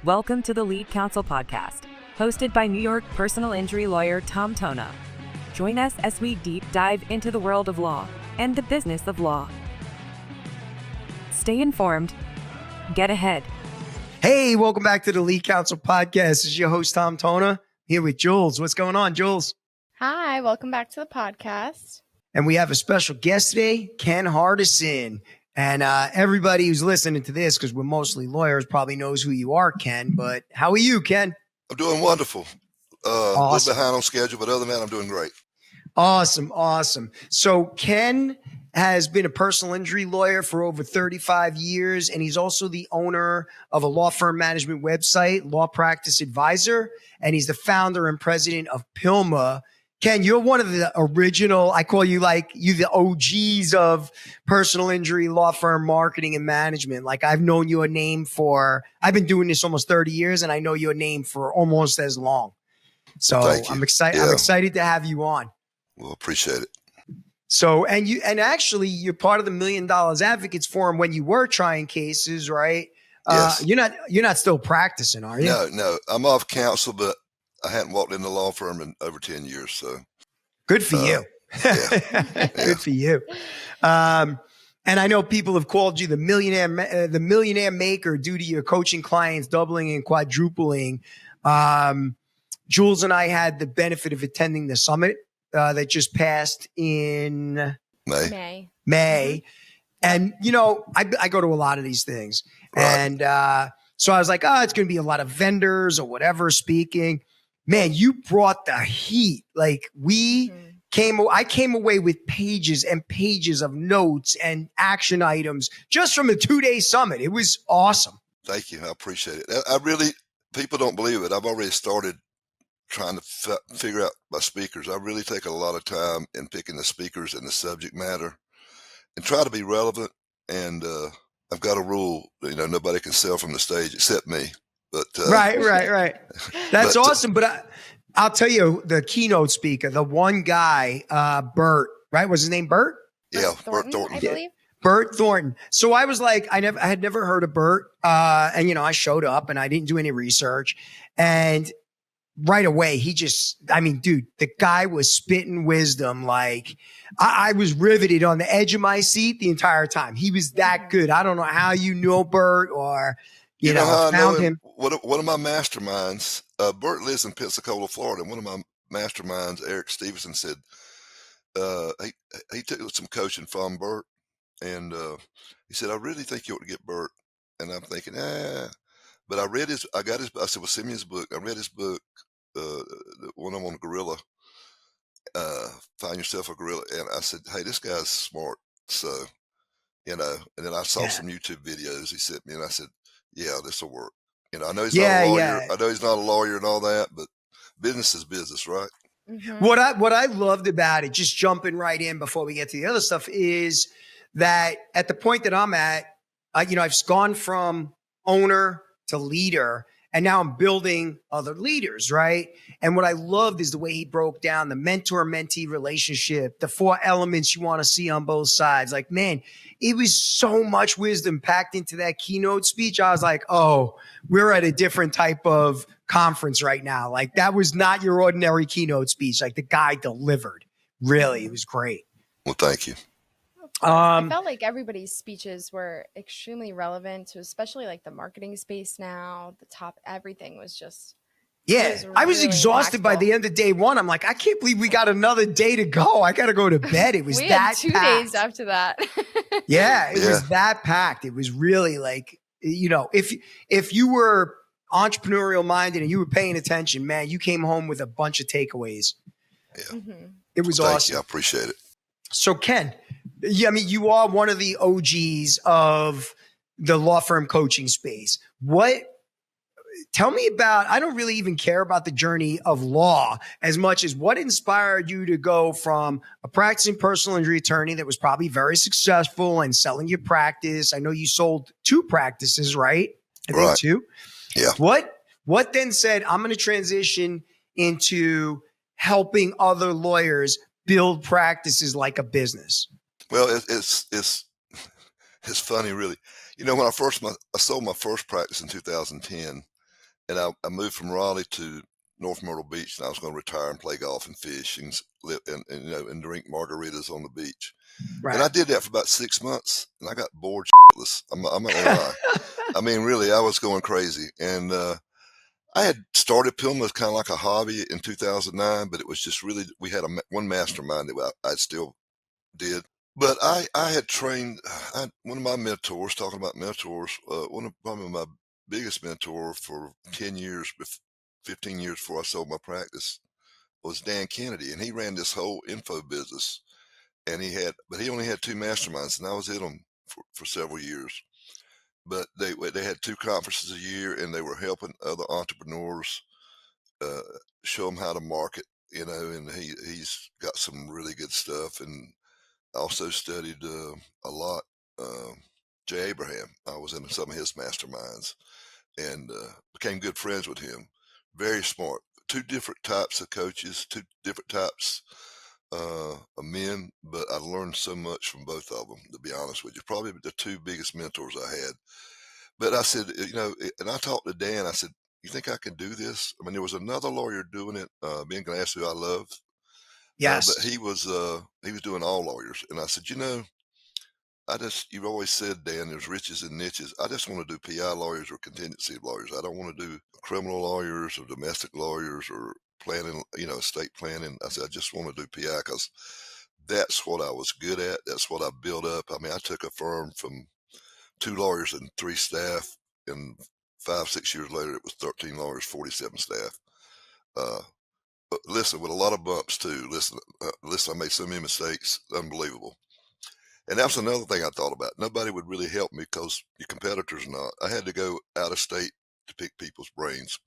Welcome to the Lead Counsel podcast, hosted by New York personal injury lawyer Tom Tona. Join us as we deep dive into the world of law and the business of law. Stay informed. Get ahead. Hey, welcome back to the Lead Counsel podcast. This is your host, Tom Tona, here with Jules. What's going on, Jules? Hi, welcome back to the podcast. And we have a special guest today, Ken Hardison. And everybody who's listening to this, because we're mostly lawyers, probably knows who you are, Ken. But how are you, Ken? I'm doing wonderful. Awesome. A little behind on schedule, but other than that, I'm doing great. Awesome. So Ken has been a personal injury lawyer for over 35 years, and he's also the owner of a law firm management website, Law Practice Advisor, and he's the founder and president of PILMMA. Ken, you're one of the original, I call you the OGs of personal injury law firm marketing and management. Like I've known your name I've been doing this almost 30 years and I know your name for almost as long. So I'm excited. Yeah. I'm excited to have you on. Well, appreciate it. So, and actually you're part of the $1 Million Advocates Forum when you were trying cases, right? Yes. You're not still practicing, are you? No. I'm off counsel, but I hadn't walked in the law firm in over 10 years. So good for you. Yeah. Good for you. And I know people have called you the Millionaire Maker due to your coaching clients doubling and quadrupling. Jules and I had the benefit of attending the summit that just passed in May. And, I go to a lot of these things. Right. And so I was like, it's going to be a lot of vendors or whatever speaking. Man, you brought the heat. Like I came away with pages and pages of notes and action items just from a 2-day summit. It was awesome. Thank you. I appreciate it. People don't believe it. I've already started trying to figure out my speakers. I really take a lot of time in picking the speakers and the subject matter and try to be relevant. And I've got a rule, nobody can sell from the stage except me. But right. That's awesome. But I'll tell you, the keynote speaker, the one guy, Bert, right? Was his name Bert? Yeah, Thornton, Bert Thornton. I believe. Bert Thornton. So I was like, I had never heard of Bert. And I showed up and I didn't do any research. And right away, dude, the guy was spitting wisdom. Like I was riveted on the edge of my seat the entire time. He was that good. I don't know how you know Bert or you know how found I know him. One of my masterminds, Bert lives in Pensacola, Florida. And one of my masterminds, Eric Stevenson, said he took some coaching from Bert, and he said, "I really think you ought to get Bert." And I'm thinking, but I said, "Well, send me his book." I read his book, the one on gorilla, Find Yourself a Gorilla, and I said, "Hey, this guy's smart." So, and then I saw some YouTube videos he sent me, and I said, "Yeah, this will work." I know he's not a lawyer. Yeah. I know he's not a lawyer and all that, but business is business, right? Mm-hmm. What I loved about it, just jumping right in before we get to the other stuff, is that at the point that I'm at, I've gone from owner to leader, and now I'm building other leaders, right? And what I loved is the way he broke down the mentor-mentee relationship, the 4 elements you want to see on both sides. Like, man, it was so much wisdom packed into that keynote speech. I was like, oh, we're at a different type of conference right now. Like, that was not your ordinary keynote speech. Like, the guy delivered. Really, it was great. Well, thank you. I felt like everybody's speeches were extremely relevant to especially like the marketing space now. Everything was just. Yeah, I was really exhausted by the end of day one. I'm like, I can't believe we got another day to go. I got to go to bed. It was we that had 2 packed. days after that. Yeah, it was that packed. It was really like, if you were entrepreneurial minded and you were paying attention, man, you came home with a bunch of takeaways. Yeah, It was thank awesome. you. I appreciate it. So Ken, you are one of the OGs of the law firm coaching space. Tell me about, I don't really even care about the journey of law as much as what inspired you to go from a practicing personal injury attorney that was probably very successful and selling your practice. I know you sold 2 practices, right? I think 2. Yeah. What then said, I'm going to transition into helping other lawyers build practices like a business? Well, it's funny, really. When I sold my first practice in 2010, and I moved from Raleigh to North Myrtle Beach, and I was going to retire and play golf and fish and live and you know, and drink margaritas on the beach. And I Right. did that for about 6 months, and I got bored shitless. I'm not gonna lie. I mean, really, I was going crazy. And I had started PILMMA as kind of like a hobby in 2009, but it was just really, we had one mastermind that I still did. But I had trained one of my mentors, talking about mentors, probably my biggest mentor for 10 years, 15 years before I sold my practice, was Dan Kennedy. And he ran this whole info business. And but he only had 2 masterminds, and I was in them for several years. But they had 2 conferences a year, and they were helping other entrepreneurs uh, show them how to market, you know. And he's got some really good stuff. And I also studied a lot. Uh, Jay Abraham. I was in some of his masterminds, and became good friends with him. Very smart. 2 different types of coaches, 2 different types of men, but I learned so much from both of them, to be honest with you. Probably the 2 biggest mentors I had. But I said, you know, and I talked to Dan. I said, "You think I can do this?" I mean, there was another lawyer doing it, Ben Glass, who I love, but Yes. he was doing all lawyers. And I said, "You know, you've always said, Dan, there's riches and niches. I just want to do PI lawyers or contingency lawyers. I don't want to do criminal lawyers or domestic lawyers or planning, you know, estate planning." I said, "I just want to do PI because that's what I was good at. That's what I built up." I mean, I took a firm from 2 lawyers and 3 staff, and 5, 6 years later, it was 13 lawyers, 47 staff. Uh, but listen, with a lot of bumps too. Listen, I made so many mistakes, unbelievable. And that was another thing I thought about. Nobody would really help me because your competitors not. I had to go out of state to pick people's brains.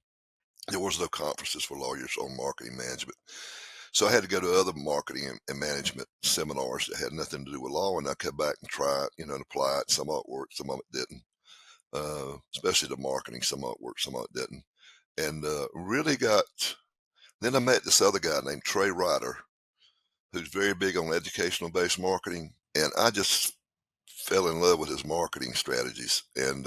There was no conferences for lawyers on marketing management. So I had to go to other marketing and management seminars that had nothing to do with law, and I come back and try it, you know, and apply it. Some of it worked, some of it didn't. Especially the marketing, some of it worked, some of it didn't. And then I met this other guy named Trey Ryder, who's very big on educational-based marketing, and I just fell in love with his marketing strategies. And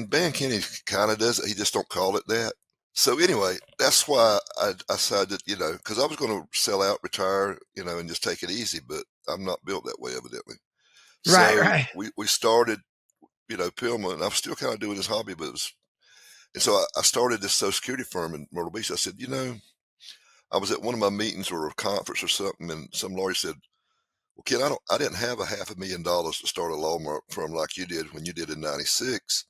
Ben Kennedy kind of does it. He just don't call it that. So anyway, that's why I decided, you know, because I was going to sell out, retire, you know, and just take it easy, but I'm not built that way, evidently. Right. So Right. we started, you know, PILMMA, and I'm still kind of doing this hobby, but and so I started this Social Security firm in Myrtle Beach. I said, you know, I was at one of my meetings or a conference or something, and some lawyer said, "Well, Ken, I didn't have $500,000 to start a law firm like you did when you did in '96.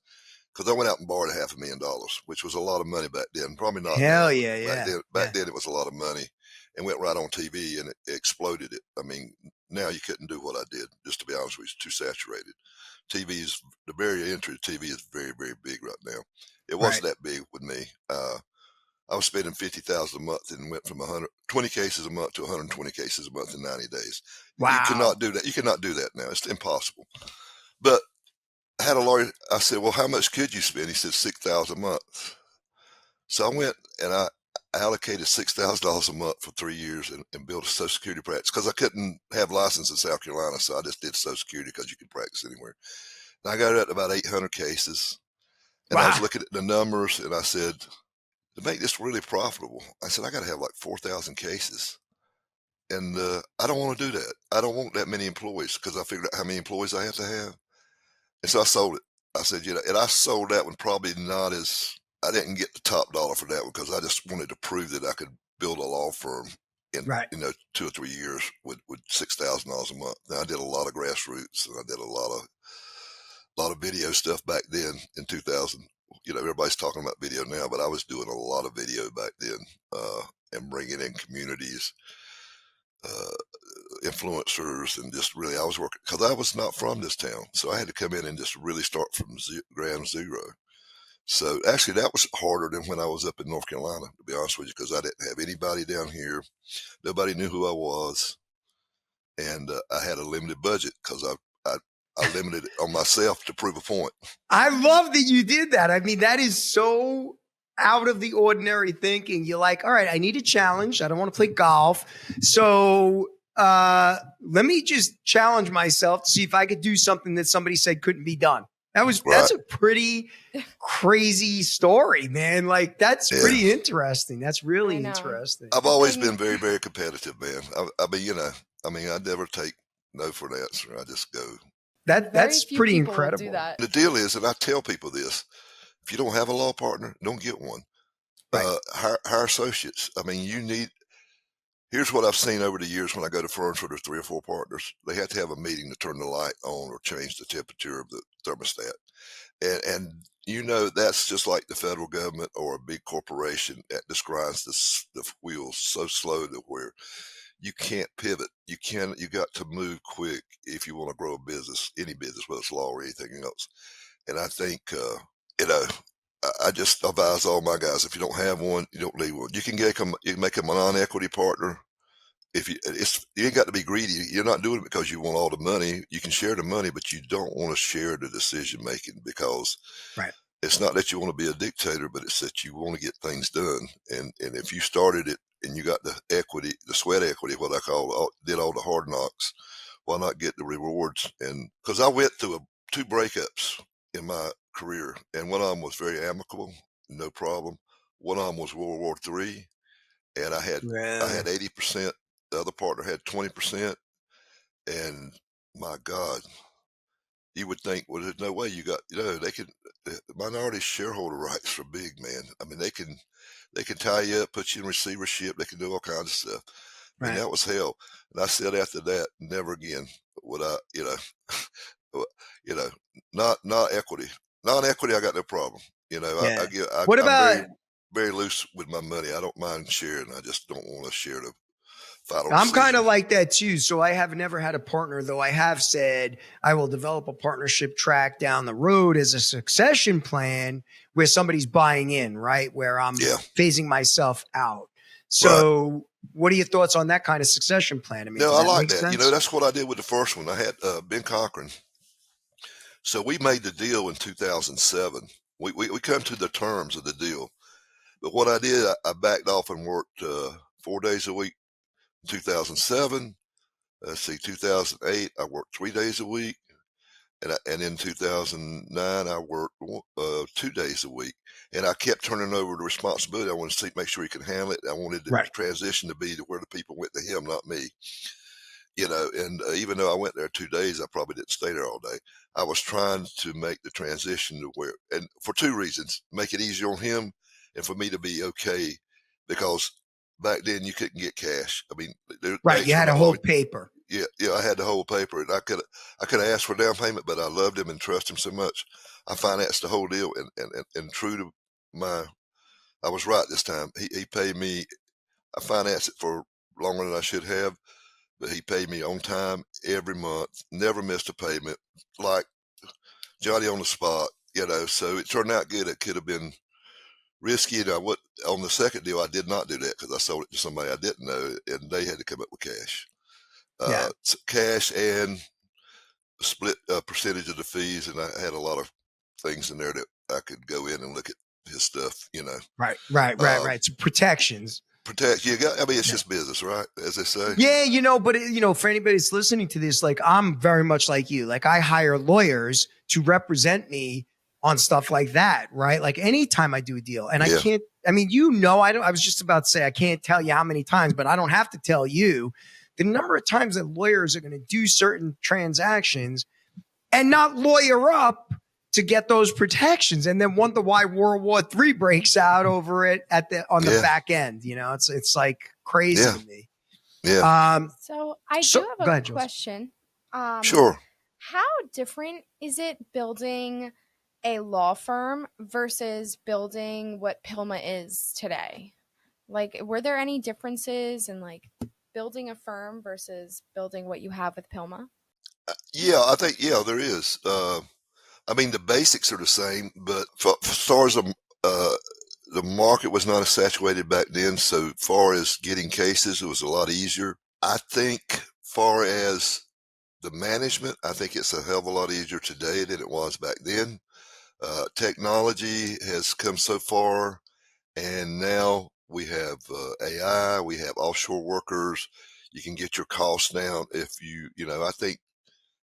Because I went out and borrowed $500,000, which was a lot of money back then. Probably not now, Hell but yeah. Yeah. back then it was a lot of money, and went right on TV, and it exploded it. I mean, now you couldn't do what I did. Just to be honest with you, it's too saturated. The barrier to entry to TV is very, very big right now. It Right. wasn't that big with me. I was spending $50,000 a month and went from 120 cases a month to 120 cases a month in 90 days. You Wow. cannot do that. You cannot do that now. It's impossible. But I had a lawyer. I said, "Well, how much could you spend?" He said, $6,000 a month. So I went and I allocated $6,000 a month for 3 years and built a Social Security practice because I couldn't have license in South Carolina. So I just did Social Security because you can practice anywhere. And I got it at about 800 cases. And I was Wow. looking at the numbers, and I said, to make this really profitable, I said, I got to have like 4,000 cases. And I don't want to do that. I don't want that many employees because I figured out how many employees I have to have. And so I sold it. I said, you know, and I sold that one probably not as, I didn't get the top dollar for that one because I just wanted to prove that I could build a law firm in, Right. you know, 2 or 3 years with $6,000 a month. Now I did a lot of grassroots, and I did a lot of video stuff back then in 2000. You know, everybody's talking about video now, but I was doing a lot of video back then, and bringing in communities, uh, influencers, and just really, I was working because I was not from this town. So I had to come in and just really start from ground zero. So actually, that was harder than when I was up in North Carolina, to be honest with you, because I didn't have anybody down here. Nobody knew who I was. And I had a limited budget because I limited it on myself to prove a point. I love that you did that. I mean, that is so out of the ordinary thinking. You're like, all right, I need a challenge. I don't want to play golf. So let me just challenge myself to see if I could do something that somebody said couldn't be done. That's a pretty crazy story, man. Like that's pretty interesting. That's really interesting. I've always been very, very competitive, man. I never take no for an answer. I just go. That's pretty incredible. Do that. The deal is, and I tell people this, if you don't have a law partner, don't get one. Right. Hire associates. I mean, here's what I've seen over the years when I go to firms where there's 3 or 4 partners. They have to have a meeting to turn the light on or change the temperature of the thermostat. And that's just like the federal government or a big corporation that just grinds the wheels so slow to where you can't pivot. You got to move quick if you want to grow a business, any business, whether it's law or anything else. And I think, I just advise all my guys, if you don't have one, you don't need one. You can make them a non-equity partner. You ain't got to be greedy. You're not doing it because you want all the money. You can share the money, but you don't want to share the decision making because it's not that you want to be a dictator, but it's that you want to get things done. And if you started it and you got the equity, the sweat equity, what I did all the hard knocks, why not get the rewards? And because I went through 2 breakups in my career, and one of them was very amicable, no problem. One of them was World War III, and I had 80%. The other partner had 20%, and my God, you would think, well, there's no way the minority shareholder rights are big, man. I mean, they can tie you up, put you in receivership, they can do all kinds of stuff. I mean, that was hell. And I said after that, never again would I, not equity. Non-equity, I got no problem. I'm very, very loose with my money. I don't mind sharing. I just don't want to share the final I'm decision. kind of like that too. So I have never had a partner, though I have said I will develop a partnership track down the road as a succession plan where somebody's buying in, right? Where I'm phasing myself out. So what are your thoughts on that kind of succession plan? I mean, I like that. Sense? That's what I did with the first one. I had Ben Cochran. So we made the deal in 2007. We come to the terms of the deal. But what I did, I backed off and worked 4 days a week. 2007, 2008, I worked 3 days a week. And in 2009, I worked 2 days a week. And I kept turning over the responsibility. I wanted to make sure he could handle it. I wanted the transition to be to where the people went to him, not me. And even though I went there 2 days, I probably didn't stay there all day. I was trying to make the transition to where, and for 2 reasons, make it easier on him and for me to be okay, because back then you couldn't get cash. I mean, you had to hold paper. Yeah, I had to hold paper, and I could have asked for a down payment, but I loved him and trusted him so much. I financed the whole deal, and true to I was right this time. He paid me. I financed it for longer than I should have, but he paid me on time every month. Never missed a payment, like Johnny on the spot. So it turned out good. It could have been risky. And on the second deal, I did not do that because I sold it to somebody I didn't know, and they had to come up with cash. Cash and split a percentage of the fees, and I had a lot of things in there that I could go in and look at his stuff. Right. So protections. It's just business, right? As they say. Yeah, but for anybody that's listening to this, like I'm very much like you. Like I hire lawyers to represent me on stuff like that, right? Like anytime I do a deal, and I can't. I mean, I was just about to say I can't tell you how many times, but I don't have to tell you the number of times that lawyers are going to do certain transactions and not lawyer up to get those protections, and then wonder why World War III breaks out over it on the back end. It's like crazy to me. Yeah. So I do have a question. Sure. How different is it building a law firm versus building what PILMMA is today? Like, were there any differences in like building a firm versus building what you have with PILMMA? I think there is. I mean, the basics are the same, but as far as the market was not as saturated back then, so far as getting cases, it was a lot easier. I think far as the management, I think it's a hell of a lot easier today than it was back then. Technology has come so far, and now we have AI, we have offshore workers. You can get your costs down if I think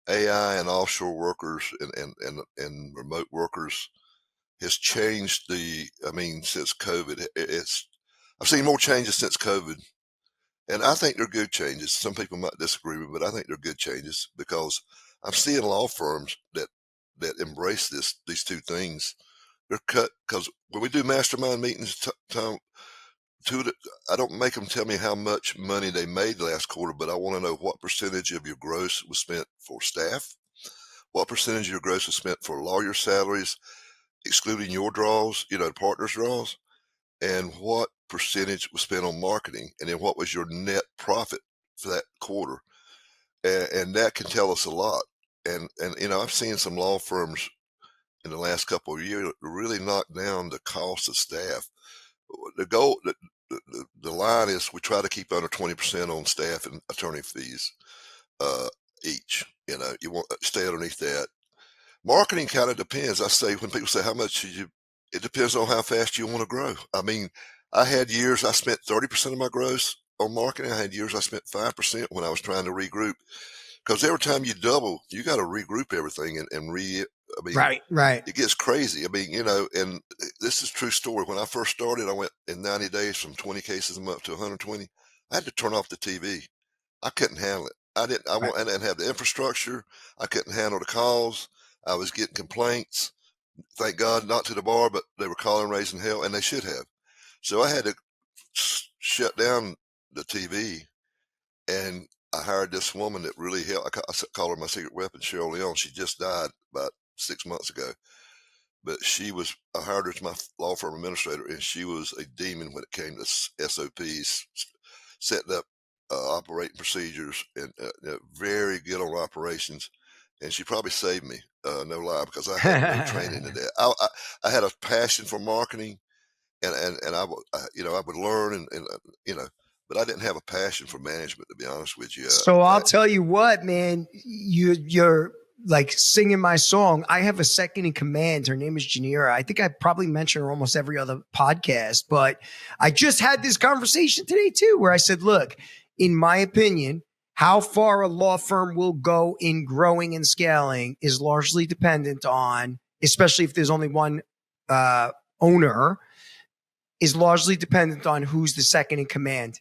AI and offshore workers and remote workers has changed since COVID. I've seen more changes since COVID, and I think they're good changes. Some people might disagree with me, but I think they're good changes because I'm seeing law firms that embrace these two things. They're cut because when we do mastermind meetings, Tom, I don't make them tell me how much money they made last quarter, but I want to know what percentage of your gross was spent for staff, what percentage of your gross was spent for lawyer salaries, excluding your draws, the partner's draws, and what percentage was spent on marketing, and then what was your net profit for that quarter. And that can tell us a lot. And I've seen some law firms in the last couple of years really knock down the cost of staff. The goal, the line is we try to keep under 20% on staff and attorney fees each. You want to stay underneath that. Marketing kind of depends. I say when people say how much it depends on how fast you want to grow. I mean, I had years I spent 30% of my gross on marketing. I had years I spent 5% when I was trying to regroup. Because every time you double, you got to regroup everything Right. It gets crazy. And this is a true story. When I first started, I went in 90 days from 20 cases a month to 120. I had to turn off the TV. I couldn't handle it. I didn't have the infrastructure. I couldn't handle the calls. I was getting complaints. Thank God, not to the bar, but they were calling, raising hell, and they should have. So I had to shut down the TV, and I hired this woman that really helped. I call her my secret weapon, Cheryl Leon. She just died about 6 months ago. But I hired her as my law firm administrator, and she was a demon when it came to SOPs, setting up operating procedures, and very good on operations. And she probably saved me, no lie, because I had no training in that. I had a passion for marketing, and I would learn, but I didn't have a passion for management, to be honest with you. So I'll tell you what, man, you're like singing my song. I have a second in command. Her name is Janira. I think I probably mention her almost every other podcast, but I just had this conversation today too, where I said, look, in my opinion, how far a law firm will go in growing and scaling is largely dependent on, especially if there's only one owner, is largely dependent on who's the second in command.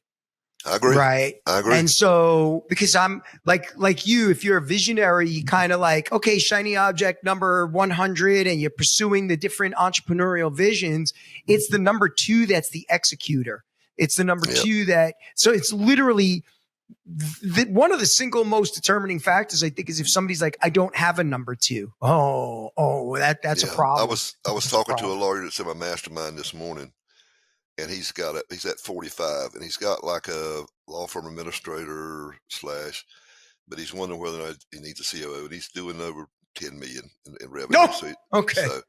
I agree. Right. I agree. And so, because I'm like you, if you're a visionary, you kind of like, okay, shiny object number 100, and you're pursuing the different entrepreneurial visions. It's the number 2 that's the executor. It's the number 2 so it's literally one of the single most determining factors, I think, is if somebody's like, I don't have a number 2. That's a problem. I was talking to a lawyer that's in my mastermind this morning. And he's at 45, and he's got like a law firm administrator but he's wondering whether or not he needs a COO, and he's doing over 10 million in revenue. No. Okay. So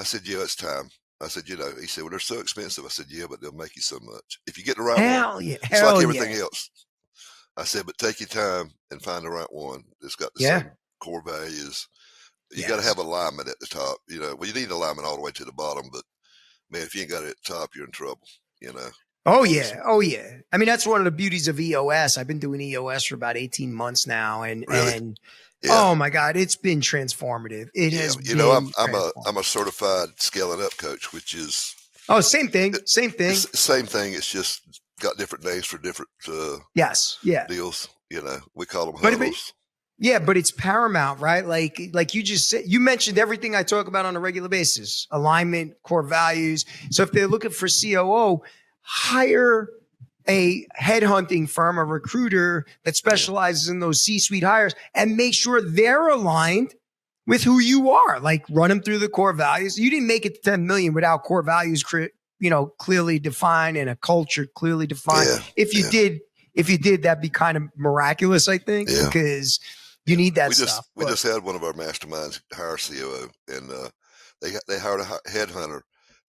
I said, yeah, it's time. I said, he said, well, they're so expensive. I said, yeah, but they'll make you so much. If you get the right one, it's like everything else. I said, but take your time and find the right one that's got the same core values. You got to have alignment at the top. Well, you need alignment all the way to the bottom, but man, if you ain't got it at the top, you're in trouble, Oh, yeah. I mean, that's one of the beauties of EOS. I've been doing EOS for about 18 months now. And oh my God, it's been transformative. It has been I'm a certified scaling up coach, which is. Oh, same thing. Same thing. It's just got different names for different deals. We call them huddles. Yeah, but it's paramount, right? Like you just said, you mentioned everything I talk about on a regular basis: alignment, core values. So if they're looking for COO, hire a headhunting firm, a recruiter that specializes in those C-suite hires, and make sure they're aligned with who you are. Like, run them through the core values. You didn't make it to 10 million without core values, clearly defined, and a culture clearly defined. If you did, that'd be kind of miraculous, I think, because you need that stuff. We just had one of our masterminds hire a COO, and they hired a headhunter.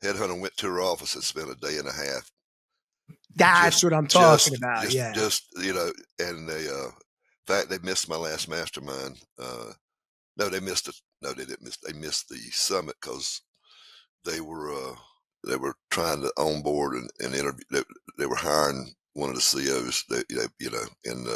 Headhunter went to her office and spent a day and a half. That's what I'm talking about. And they, in fact, they missed my last mastermind. No, they missed it. No, they didn't miss. They missed the summit because they were trying to onboard and interview. They were hiring one of the CEOs. And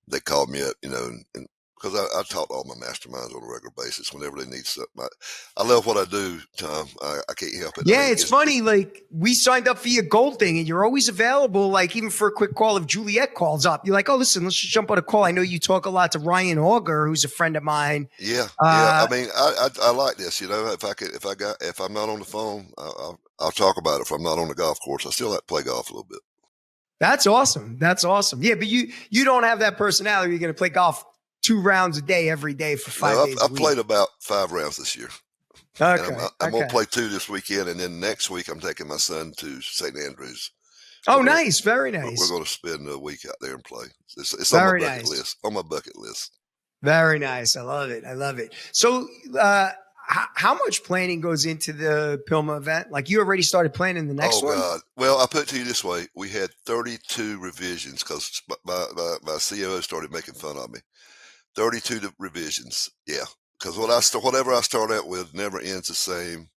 they called me up, and because I talk to all my masterminds on a regular basis whenever they need something. I love what I do, Tom. I can't help it. Yeah, I mean, it's funny. Like we signed up for your gold thing, and you're always available. Like even for a quick call, if Juliet calls up, you're like, "Oh, listen, let's just jump on a call." I know you talk a lot to Ryan Auger, who's a friend of mine. yeah. I mean, I like this. You know, if I'm not on the phone, I'll talk about it. If I'm not on the golf course, I still like to play golf a little bit. That's awesome. That's awesome. Yeah, but you don't have that personality. You're going to play golf 2 rounds a day every day for 5 days. I've played about 5 rounds this year. Okay. And I'm going to play 2 this weekend, and then next week I'm taking my son to St. Andrews. Oh, nice. Very nice. We're going to spend a week out there and play. It's Very on my bucket nice. list. On my bucket list. Very nice. I love it. I love it. So, how much planning goes into the PILMMA event? Like you already started planning the next one? Oh, God. Well, I'll put it to you this way. We had 32 revisions because my COO started making fun of me. 32 revisions. Yeah. Because whatever I start out with never ends the same.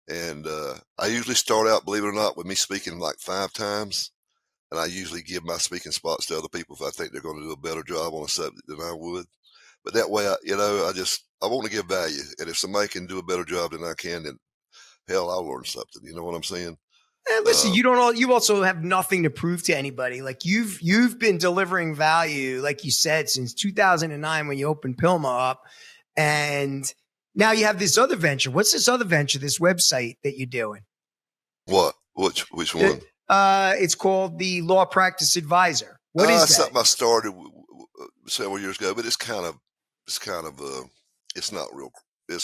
And I usually start out, believe it or not, with me speaking like 5 times. And I usually give my speaking spots to other people if I think they're going to do a better job on a subject than I would. But that way, I want to give value. And if somebody can do a better job than I can, then hell, I'll learn something. You know what I'm saying? And listen, you also have nothing to prove to anybody. Like you've been delivering value, like you said, since 2009 when you opened PILMMA up. And now you have this other venture. What's this other venture, this website that you're doing? What? Which one? It's called the Law Practice Advisor. What is that? Something I started several years ago, but it's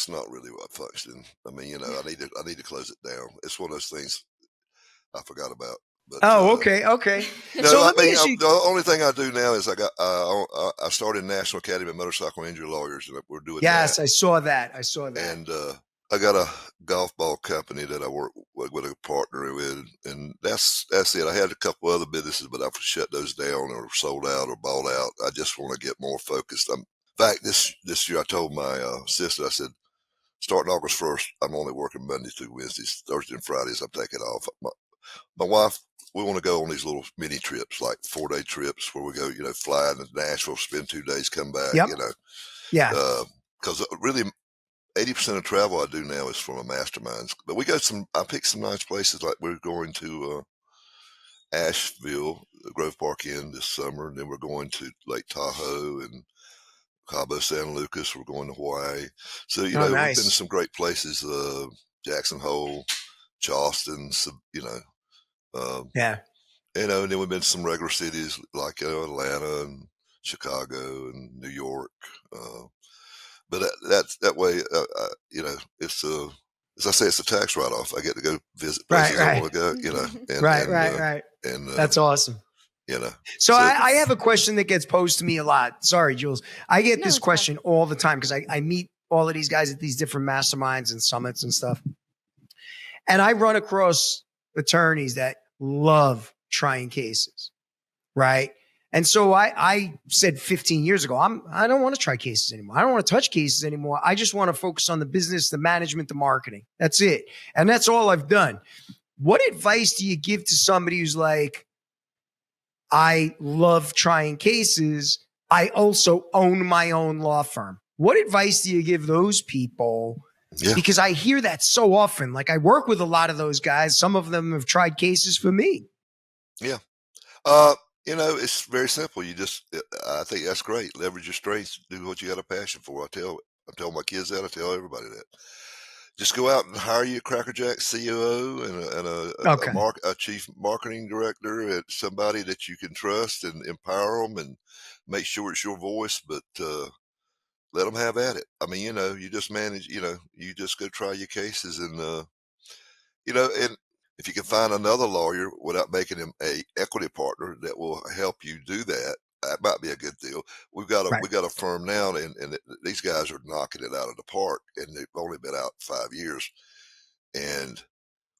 not really what functioning. I mean, I need to close it down. It's one of those things I forgot about. But, okay. No, So the only thing I do now is I started National Academy of Motorcycle Injury Lawyers, and we're doing Yes, that. I saw that. And I got a golf ball company that I work with a partner with, and that's it. I had a couple other businesses, but I've shut those down or sold out or bought out. I just want to get more focused. In fact, this year I told my sister, I said, starting August 1st, I'm only working Mondays through Wednesdays. Thursday and Fridays, I'm taking off. My wife, we want to go on these little mini trips, like 4-day trips where we go, fly into Nashville, spend 2 days, come back, Yep. Yeah. Because really 80% of travel I do now is from a masterminds. But I picked some nice places, like we're going to Asheville, Grove Park Inn this summer, and then we're going to Lake Tahoe and Cabo San Lucas. We're going to Hawaii. So, nice. We've been to some great places, Jackson Hole, Charleston, Yeah. and then we've been to some regular cities like Atlanta and Chicago and New York. But that way, it's as I say, it's a tax write-off. I get to go visit places I want to go. And, right. And that's awesome. So I have a question that gets posed to me a lot. Sorry, Jules. I get this question all the time because I meet all of these guys at these different masterminds and summits and stuff. And I run across attorneys that love trying cases, right? And so I said 15 years ago, I don't want to try cases anymore. I don't want to touch cases anymore. I just want to focus on the business, the management, the marketing. That's it. And that's all I've done. What advice do you give to somebody who's like, I love trying cases. I also own my own law firm. What advice do you give those people? Yeah. Because I hear that so often. Like I work with a lot of those guys. Some of them have tried cases for me. Yeah. It's very simple. I think that's great. Leverage your strengths. Do what you got a passion for. I tell my kids that. I tell everybody that. Just go out and hire you a crackerjack COO and a chief marketing director and somebody that you can trust and empower them and make sure it's your voice, but let them have at it. I mean, you just manage, you just go try your cases and, and if you can find another lawyer without making him a equity partner that will help you do that, that might be a good deal. We've got a firm now, and these guys are knocking it out of the park, and they've only been out 5 years. And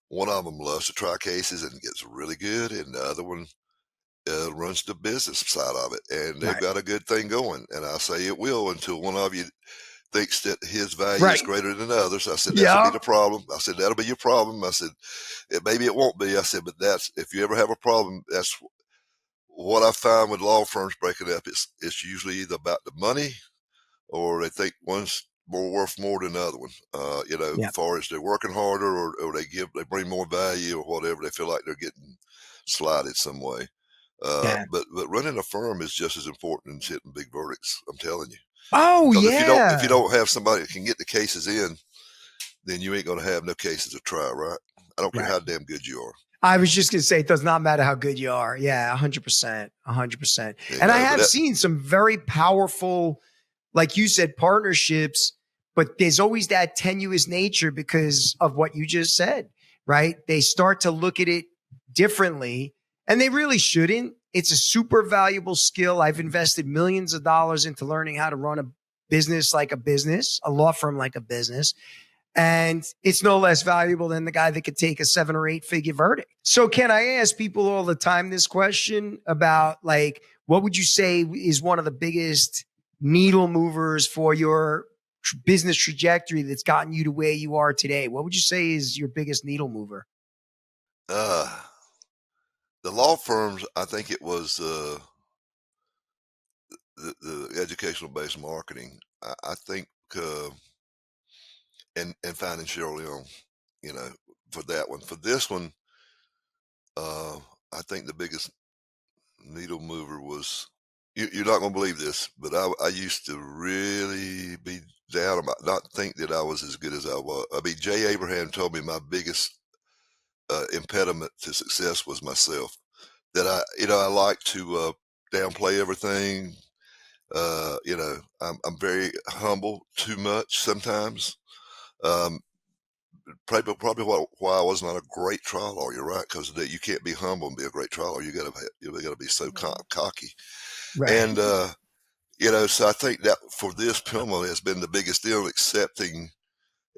one of them loves to try cases and gets really good, and the other one runs the business side of it, and they've got a good thing going. And I say it will until one of you thinks that his value is greater than others. I said, that'll be the problem. I said, that'll be your problem. I said, maybe it won't be. I said, but if you ever have a problem, that's what I find with law firms breaking up. It's usually either about the money or they think one's worth more than the other one. Yeah. As far as they're working harder, or they bring more value, or whatever. They feel like they're getting slighted some way. Yeah. But running a firm is just as important as hitting big verdicts. I'm telling you, Oh, because if you yeah. don't have somebody that can get the cases in, then you ain't going to have no cases to try, right? I don't care Right. how damn good you are. I was just going to say, it does not matter how good you are. Yeah, 100%. 100%. You And I know, but have seen some very powerful, like you said, partnerships, but there's always that tenuous nature because of what you just said, right? They start to look at it differently, and they really shouldn't. It's a super valuable skill. I've invested millions of dollars into learning how to run a business like a business, a law firm like a business. And it's no less valuable than the guy that could take a 7 or 8 figure verdict. So Ken, I ask people all the time this question about, like, what would you say is one of the biggest needle movers for your business trajectory that's gotten you to where you are today? What would you say is your biggest needle mover? uh, the law firms, I think it was the educational based marketing. I think, and finding Cheryl Leon, you know, for that one. For this one, I think the biggest needle mover was, you're not going to believe this, but I used to really be down about, not think that I was as good as I was. I mean, Jay Abraham told me my biggest impediment to success was myself. That I like to downplay everything. I'm very humble too much sometimes. Um, probably why I was not a great trial lawyer, right? Because you can't be humble and be a great trial lawyer. You gotta be so Mhm. cocky. Right. And so I think that for this, PILMMA has been the biggest deal, accepting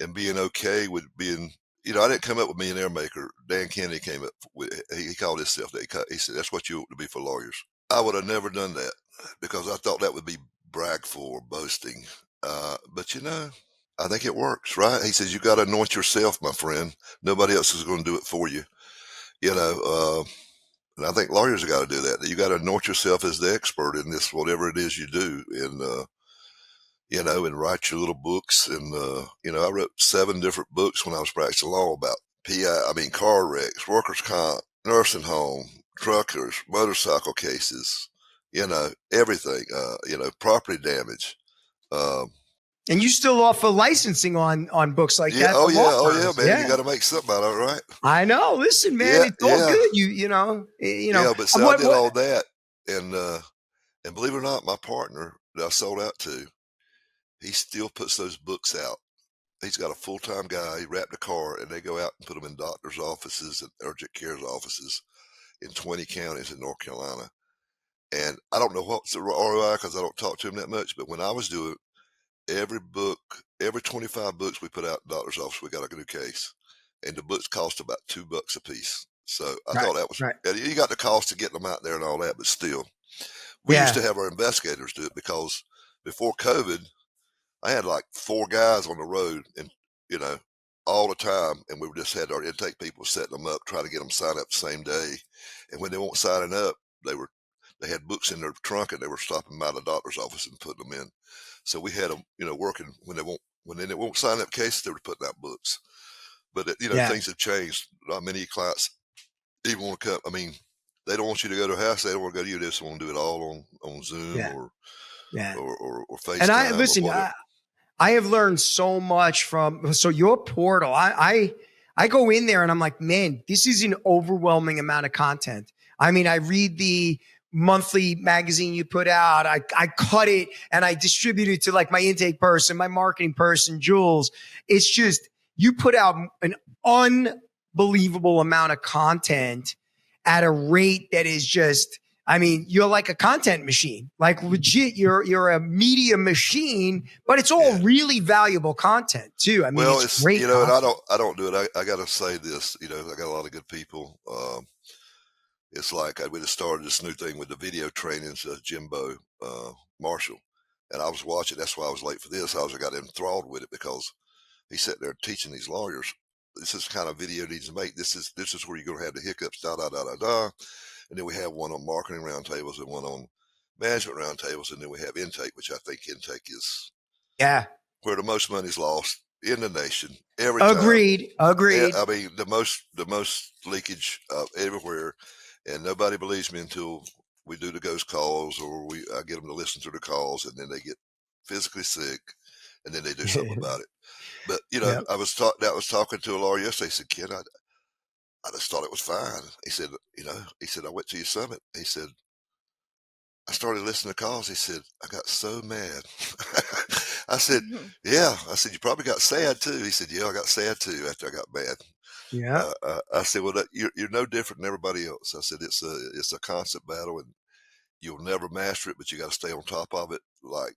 and being okay with being. I didn't come up with Millionaire Maker. Dan Kennedy came up with. He called himself that. He said that's what you ought to be for lawyers. I would have never done that because I thought that would be bragful or boasting. But I think it works, right? He says you got to anoint yourself, my friend. Nobody else is going to do it for you. You know, and I think lawyers have got to do that. You got to anoint yourself as the expert in this, whatever it is you do, and write your little books. And I wrote 7 different books when I was practicing law about car wrecks, workers' comp, nursing home, truckers, motorcycle cases, everything, property damage. Um, And you still offer licensing on books like yeah, that oh to law yeah, oh yeah, firms. man, you Yeah. got to make something out of it, right? I know. Listen, man, Yeah, it's all yeah, good. You know, yeah. But so I what did what all that, and believe it or not, my partner that I sold out to, he still puts those books out. He's got a full-time guy. He wrapped a car, and they go out and put them in doctors' offices and urgent cares offices in 20 counties in North Carolina. And I don't know what's the ROI because I don't talk to him that much. But when I was doing every book, every 25 books we put out in doctor's office, we got a new case, and the books cost about $2 a piece. So I right, thought that was, right. and you got the cost to get them out there and all that, but still, we used Yeah. to have our investigators do it because before COVID, I had like 4 guys on the road, and you know, all the time, and we just had our intake people setting them up, trying to get them signed up the same day. And when they weren't signing up, they had books in their trunk, and they were stopping by the doctor's office and putting them in. So we had them, working when they won't sign up cases, they were putting out books. But Yeah. things have changed. Not many clients even want to come. I mean, they don't want you to go to their house. They don't want to go to you. They just want to do it all on Zoom Yeah. or Yeah. or And I FaceTime or listen, whatever. I have learned so much so your portal. I go in there and I'm like, man, this is an overwhelming amount of content. I mean, I read the monthly magazine you put out. I cut it and I distribute it to like my intake person, my marketing person, Jules. It's just you put out an unbelievable amount of content at a rate that is just, I mean, you're like a content machine, like legit. You're a media machine, but it's all Yeah. really valuable content too. I mean, Well, it's it's great and content. I don't do it. I got to say this. I got a lot of good people. It's like we just started this new thing with the video trainings, Jimbo Marshall, and I was watching. That's why I was late for this. I got enthralled with it because he sat there teaching these lawyers. This is the kind of video needs to make. This is where you're going to have the hiccups. Da da da da da. And then we have one on marketing roundtables and one on management roundtables, and then we have intake, which I think intake is Yeah. where the most money's lost in the nation every Agreed. time. Agreed. I mean, the most leakage everywhere, and nobody believes me until we do the ghost calls or I get them to listen to the calls, and then they get physically sick, and then they do something about it. But Yep. I was talking to a lawyer yesterday. He said, "Ken, I just thought it was fine." He said, I went to your summit. He said, I started listening to calls. He said, I got so mad. I said, yeah. I said, you probably got sad too. He said, yeah, I got sad too after I got mad. Yeah. I said, well, you're no different than everybody else. I said, it's a constant battle, and you'll never master it, but you got to stay on top of it. Like,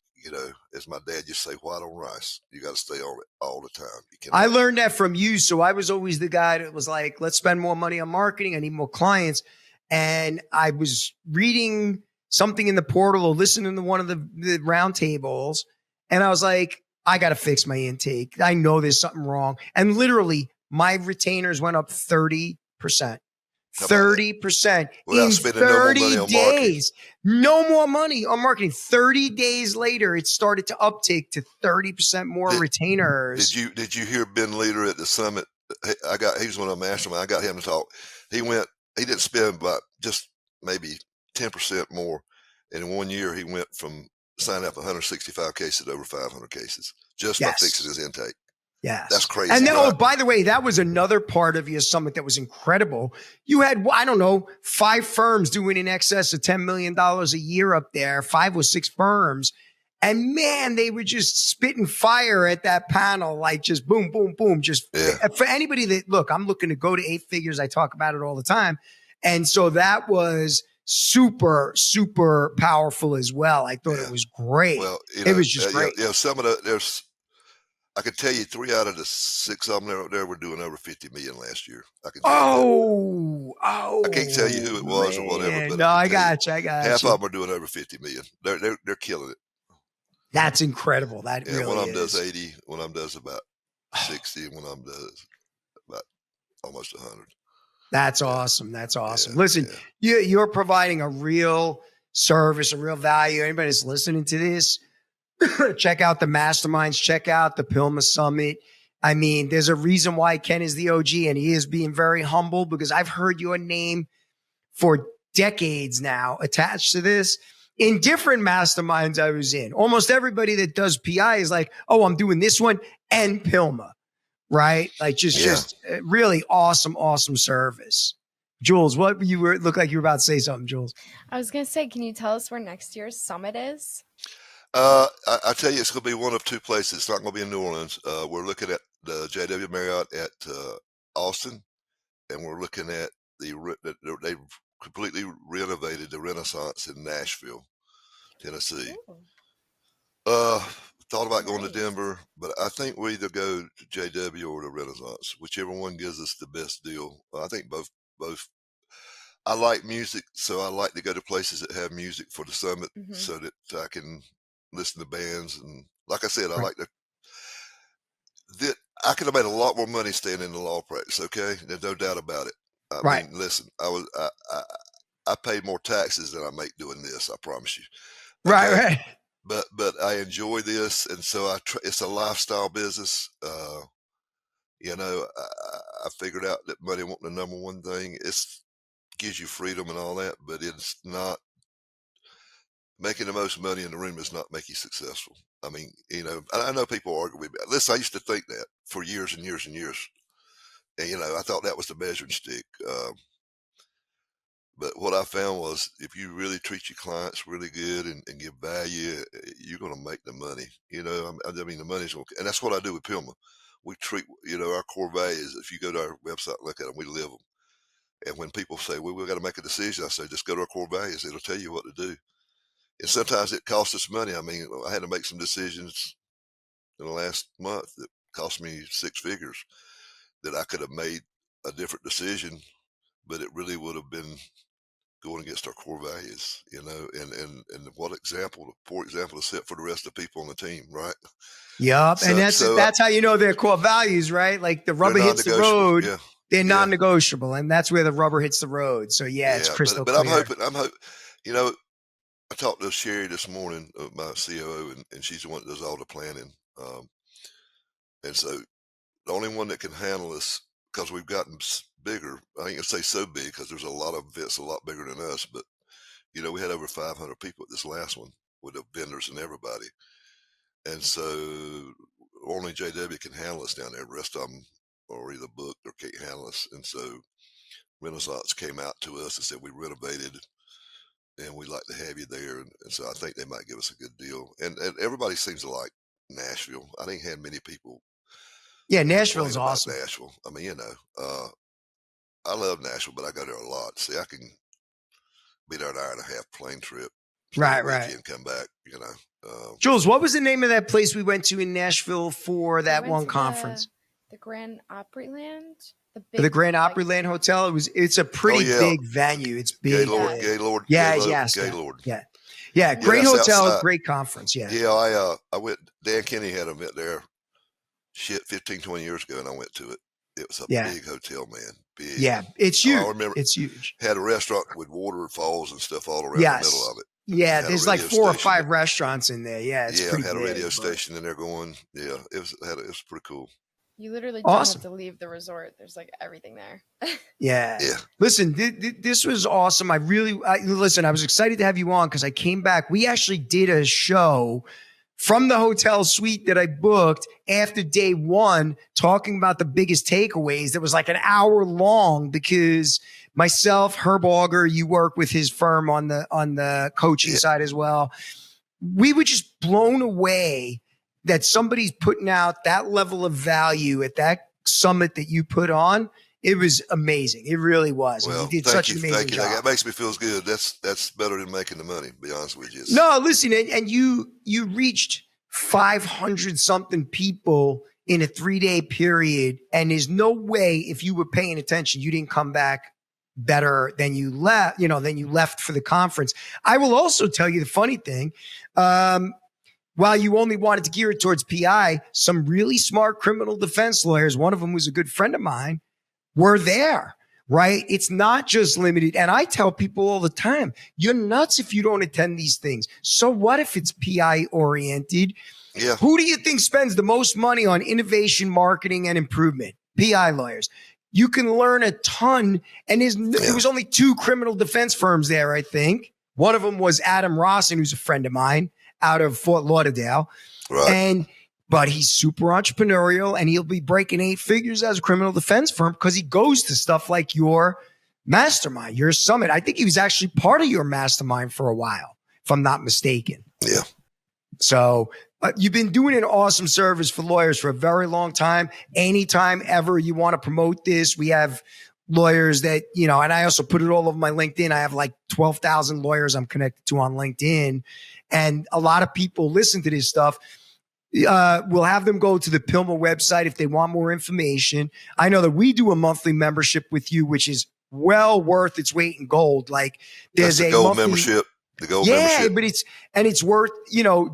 as my dad used to say, white on rice. You got to stay on it all the time. You cannot. I learned that from you. So I was always the guy that was like, let's spend more money on marketing. I need more clients. And I was reading something in the portal or listening to one of the round tables. And I was like, I got to fix my intake. I know there's something wrong. And literally my retainers went up 30%. 30% in 30 days. No more money on marketing. 30 days later, it started to uptick to 30% more retainers. Did you hear Ben Leader at the summit? He's one of the masterminds. I got him to talk. He didn't spend about just maybe 10% more. And in 1 year, he went from signing up 165 cases to over 500 cases just by fixing his intake. Yes. That's crazy. And then, by the way, that was another part of your summit that was incredible. You had, 5 firms doing in excess of $10 million a year up there, 5 or 6 firms. And man, they were just spitting fire at that panel, like just boom, boom, boom. For anybody that, look, I'm looking to go to 8 figures. I talk about it all the time. And so that was super, super powerful as well. I thought it was great. Well, it was just great. Some of I could tell you 3 out of the 6 of them there were doing over 50 million last year. I can tell you I can't tell you who it was or whatever. But I got you. Half of them are doing over 50 million. They're killing it. That's incredible. That really one of them is. does 80, one of them does about 60, and one of them does about almost 100. That's awesome. That's awesome. Listen, you're providing a real service, a real value. Anybody that's listening to this, check out the masterminds, check out the PILMMA Summit. I mean, there's a reason why Ken is the OG, and he is being very humble because I've heard your name for decades now attached to this. In different masterminds I was in, almost everybody that does PI is like, oh, I'm doing this one and PILMMA, right? Like just really awesome service. Jules, look like you were about to say something, Jules. I was going to say, can you tell us where next year's summit is? I tell you, it's going to be one of 2 places. It's not going to be in New Orleans. We're looking at the JW Marriott at Austin, and we're looking at they've completely renovated the Renaissance in Nashville, Tennessee. Thought about going to Denver, but I think we either go to JW or the Renaissance, whichever one gives us the best deal. I think both. I like music, so I like to go to places that have music for the summit so that I can listen to bands. And like I said, I like that I could have made a lot more money staying in the law practice. Okay. There's no doubt about it. I mean, listen, I paid more taxes than I make doing this. I promise you. Okay? Right. But I enjoy this. And so it's a lifestyle business. I figured out that money wasn't the number one thing. It gives you freedom and all that, but it's not. Making the most money in the room does not make you successful. I mean, I know people argue with me. Listen, I used to think that for years and years and years. And, I thought that was the measuring stick. But what I found was if you really treat your clients really good and give value, you're going to make the money. I mean, the money's going to, and that's what I do with PILMMA. We treat, our core values. If you go to our website and look at them, we live them. And when people say, well, we've got to make a decision, I say, just go to our core values. It'll tell you what to do. And sometimes it costs us money. I mean, I had to make some decisions in the last month that cost me 6 figures that I could have made a different decision, but it really would have been going against our core values, and what poor example to set for the rest of the people on the team, right? Yep. And that's how you know their core values, right? Like the rubber hits the road. Yeah. They're non-negotiable, and that's where the rubber hits the road. So it's crystal clear. But I'm hoping, I talked to Sherry this morning, my COO, and she's the one that does all the planning. And so the only one that can handle us, because we've gotten bigger, I ain't gonna say so big because there's a lot of events a lot bigger than us, but we had over 500 people at this last one with the vendors and everybody. And so only JW can handle us down there. The rest of them are either booked or can't handle us. And so Renaissance came out to us and said, we renovated and we'd like to have you there. And so I think they might give us a good deal. And everybody seems to like Nashville. I didn't have many people. Yeah, Nashville is awesome. Nashville. I mean, I love Nashville, but I go there a lot. See, I can be there an hour and a half plane trip. Right. And come back, Jules, what was the name of that place we went to in Nashville for that one conference? The Grand Opryland. The Grand Opryland Hotel. It's a pretty big venue. It's big. Gaylord. Gaylord. Yeah. Great hotel, outside. Great conference. Yeah. Yeah. I went. Dan Kenny had an event there. 15, 20 years ago, and I went to it. It was a big hotel, man. Big. Yeah, it's huge. I remember it's huge. Had a restaurant with waterfalls and stuff all around the middle of it. Yeah, there's like 4 or 5 restaurants in there. Yeah, it's pretty had big, a radio station in there going. Yeah, it was pretty cool. You literally don't have to leave the resort. There's like everything there. Yeah. Listen, this was awesome. I was excited to have you on because I came back. We actually did a show from the hotel suite that I booked after day one, talking about the biggest takeaways. That was like an hour long because myself, Herb Auger, you work with his firm on the coaching side as well. We were just blown away that somebody's putting out that level of value at that summit that you put on. It was amazing. It really was. Well, you did such an amazing job. That makes me feel good. That's better than making the money, to be honest with you. No, listen, and you reached 500 something people in a 3-day period. And there's no way, if you were paying attention, you didn't come back better than you left, than you left for the conference. I will also tell you the funny thing. While you only wanted to gear it towards PI, some really smart criminal defense lawyers, one of them was a good friend of mine, were there, right? It's not just limited. And I tell people all the time, you're nuts if you don't attend these things. So what if it's PI oriented? Yeah. Who do you think spends the most money on innovation, marketing, and improvement? PI lawyers. You can learn a ton. And there was only 2 criminal defense firms there, I think. One of them was Adam Rossin, who's a friend of mine out of Fort Lauderdale. Right. But he's super entrepreneurial and he'll be breaking 8 figures as a criminal defense firm because he goes to stuff like your mastermind, your summit. I think he was actually part of your mastermind for a while, if I'm not mistaken. Yeah. So you've been doing an awesome service for lawyers for a very long time. Anytime ever you want to promote this, we have lawyers that, and I also put it all over my LinkedIn. I have like 12,000 lawyers I'm connected to on LinkedIn. And a lot of people listen to this stuff. We'll have them go to the PILMMA website if they want more information. I know that we do a monthly membership with you, which is well worth its weight in gold. Like there's a gold membership. The gold membership. But it's worth,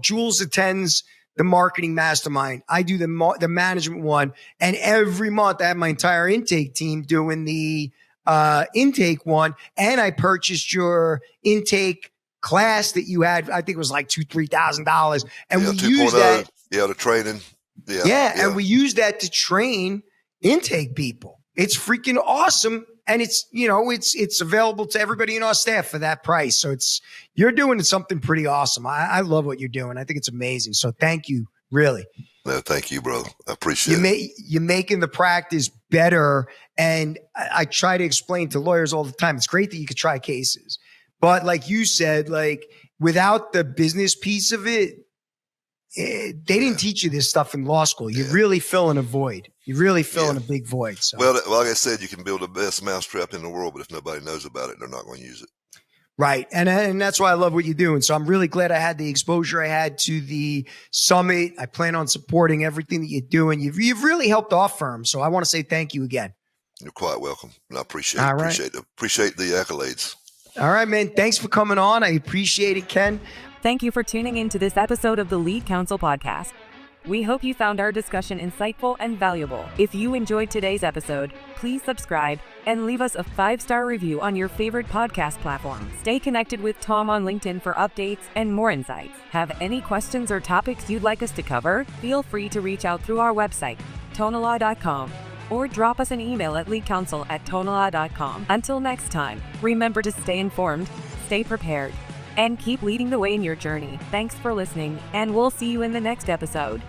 Jules attends the marketing mastermind. I do the management one. And every month I have my entire intake team doing the intake one. And I purchased your intake class that you had. I think it was like $2,000-$3,000. And we used that. Yeah, the training. Yeah. And we use that to train intake people. It's freaking awesome. And it's, it's available to everybody in our staff for that price. So you're doing something pretty awesome. I love what you're doing. I think it's amazing. So thank you, really. No, thank you, bro. I appreciate it. You're making the practice better. And I try to explain to lawyers all the time. It's great that you could try cases. But like you said, like without the business piece of it, they didn't teach you this stuff in law school. You're really filling a void. You're really filling a big void. So. Well, like I said, you can build the best mousetrap in the world, but if nobody knows about it, they're not going to use it. Right. And that's why I love what you're doing. So I'm really glad I had the exposure I had to the summit. I plan on supporting everything that you're doing. You've really helped our firm. So I want to say thank you again. You're quite welcome. And I appreciate the accolades. All right, man. Thanks for coming on. I appreciate it, Ken. Thank you for tuning in to this episode of the Lead Counsel podcast. We hope you found our discussion insightful and valuable. If you enjoyed today's episode, please subscribe and leave us a 5-star review on your favorite podcast platform. Stay connected with Tom on LinkedIn for updates and more insights. Have any questions or topics you'd like us to cover? Feel free to reach out through our website, TonaLaw.com, or drop us an email at leadcounsel@TonaLaw.com. Until next time, remember to stay informed, stay prepared, and keep leading the way in your journey. Thanks for listening, and we'll see you in the next episode.